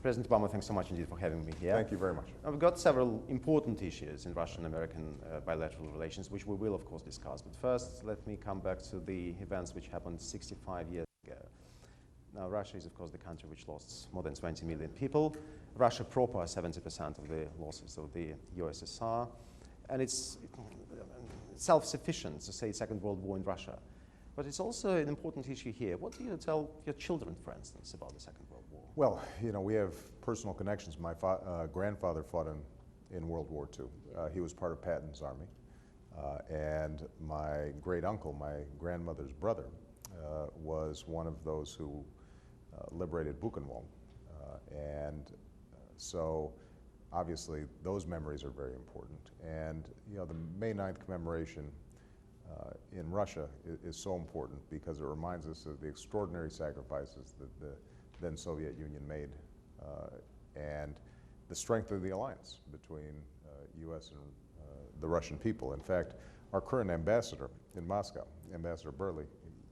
President Obama, thanks so much indeed for having me here. Thank you very much. Now, we've got several important issues in Russian-American bilateral relations, which we will, of course, discuss. But first, let me come back to the events which happened 65 years ago. Now, Russia is, of course, the country which lost more than 20 million people. Russia proper, 70% of the losses of the USSR. And it's self-sufficient to say Second World War in Russia. But it's also an important issue here. What do you tell your children, for instance, about the Second World War? Well, you know, we have personal connections. My grandfather fought in World War II. He was part of Patton's army. And my great uncle, my grandmother's brother, was one of those who liberated Buchenwald. So obviously those memories are very important. And you know, the May 9th commemoration in Russia is so important because it reminds us of the extraordinary sacrifices that the then Soviet Union made and the strength of the alliance between U.S. and the Russian people. In fact, our current ambassador in Moscow, Ambassador Brilev,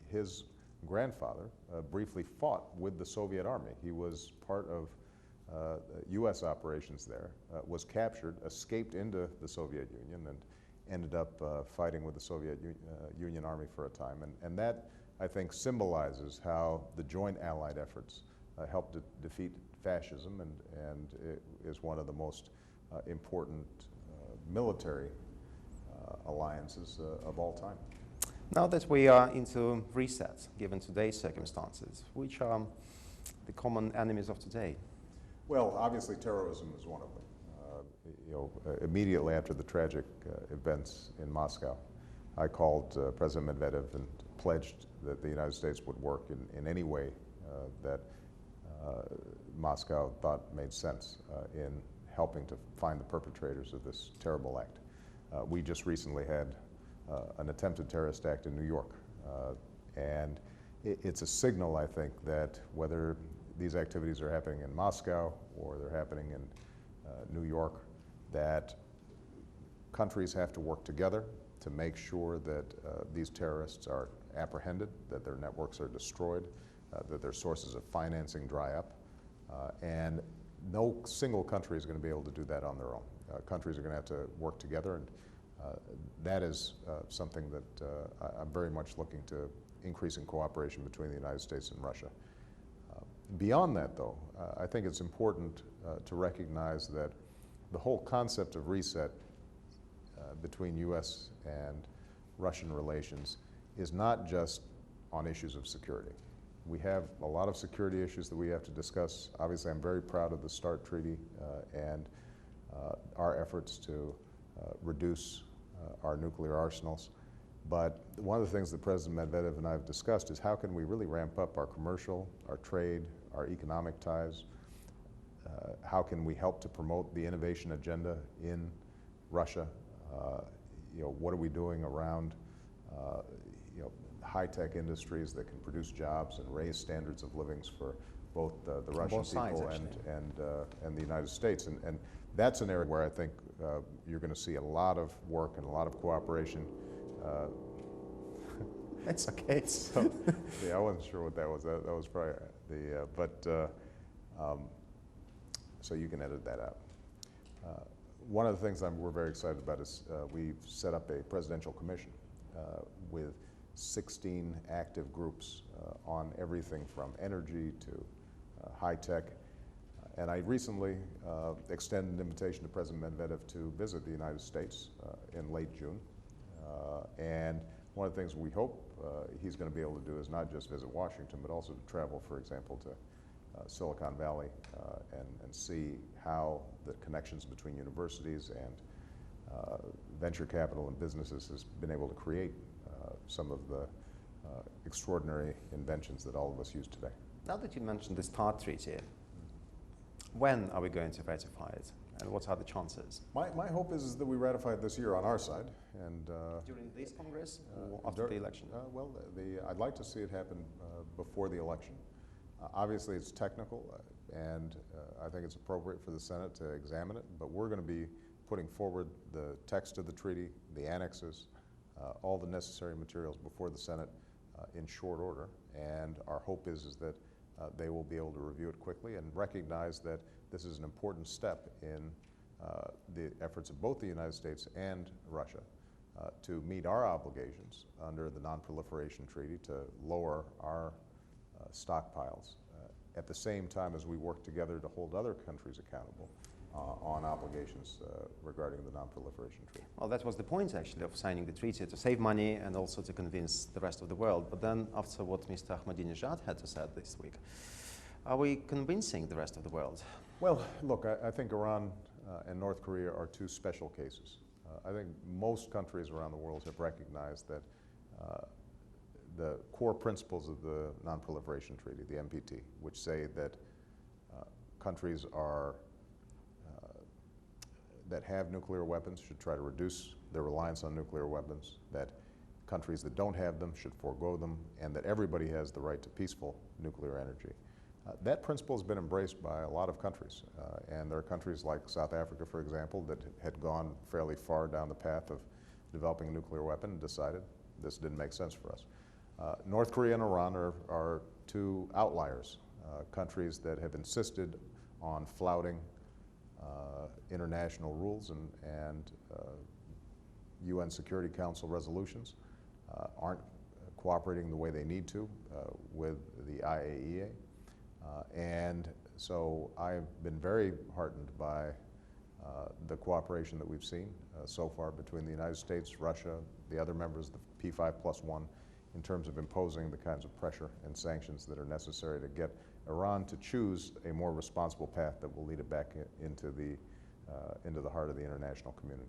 his grandfather briefly fought with the Soviet army. He was part of U.S. operations there, was captured, escaped into the Soviet Union, and ended up fighting with the Soviet Union army for a time. And that, I think, symbolizes how the joint Allied efforts helped to defeat fascism and it is one of the most important military alliances of all time. Now that we are into reset, given today's circumstances, which are the common enemies of today? Well, obviously terrorism is one of them. Immediately after the tragic events in Moscow, I called President Medvedev and pledged that the United States would work in any way that Moscow thought made sense in helping to find the perpetrators of this terrible act. We just recently had an attempted terrorist act in New York. And it's a signal, I think, that whether these activities are happening in Moscow or they're happening in New York, that countries have to work together to make sure that these terrorists are apprehended, that their networks are destroyed, that their sources of financing dry up. And no single country is going to be able to do that on their own. Countries are going to have to work together, and that is something that I'm very much looking to increasing cooperation between the United States and Russia. Beyond that, though, I think it's important to recognize that the whole concept of reset between U.S. and Russian relations is not just on issues of security. We have a lot of security issues that we have to discuss. Obviously, I'm very proud of the START Treaty and our efforts to reduce our nuclear arsenals. But one of the things that President Medvedev and I have discussed is how can we really ramp up our commercial, our trade, our economic ties? How can we help to promote the innovation agenda in Russia? What are we doing around high-tech industries that can produce jobs and raise standards of living for both the Russian people and the United States? And that's an area where I think you're going to see a lot of work and a lot of cooperation. That's okay. So, yeah, I wasn't sure what that was. That was probably the, so you can edit that out. One of the things we're very excited about is we've set up a presidential commission with 16 active groups on everything from energy to high tech. And I recently extended an invitation to President Medvedev to visit the United States in late June. And one of the things we hope he's going to be able to do is not just visit Washington, but also to travel, for example, to Silicon Valley and see how the connections between universities and venture capital and businesses has been able to create some of the extraordinary inventions that all of us use today. Now that you mentioned the START Treaty, when are we going to ratify it, and what are the chances? My hope is that we ratify it this year on our side. And during this Congress or after the election? Well, I'd like to see it happen before the election. Obviously, it's technical, and I think it's appropriate for the Senate to examine it, but we're going to be putting forward the text of the treaty, the annexes, all the necessary materials before the Senate in short order. And our hope is that they will be able to review it quickly and recognize that this is an important step in the efforts of both the United States and Russia to meet our obligations under the Non-Proliferation Treaty to lower our stockpiles at the same time as we work together to hold other countries accountable on obligations regarding the Non-Proliferation Treaty. Well, that was the point, actually, of signing the treaty, to save money and also to convince the rest of the world. But then, after what Mr. Ahmadinejad had to say this week, are we convincing the rest of the world? Well, look, I think Iran and North Korea are two special cases. I think most countries around the world have recognized that the core principles of the Non-Proliferation Treaty, the NPT, which say that countries that have nuclear weapons should try to reduce their reliance on nuclear weapons, that countries that don't have them should forego them, and that everybody has the right to peaceful nuclear energy. That principle has been embraced by a lot of countries, and there are countries like South Africa, for example, that had gone fairly far down the path of developing a nuclear weapon and decided this didn't make sense for us. North Korea and Iran are two outliers, countries that have insisted on flouting international rules and UN Security Council resolutions, aren't cooperating the way they need to with the IAEA. And so I've been very heartened by the cooperation that we've seen so far between the United States, Russia, the other members of the P5+1 in terms of imposing the kinds of pressure and sanctions that are necessary to get Iran to choose a more responsible path that will lead it back into the heart of the international community.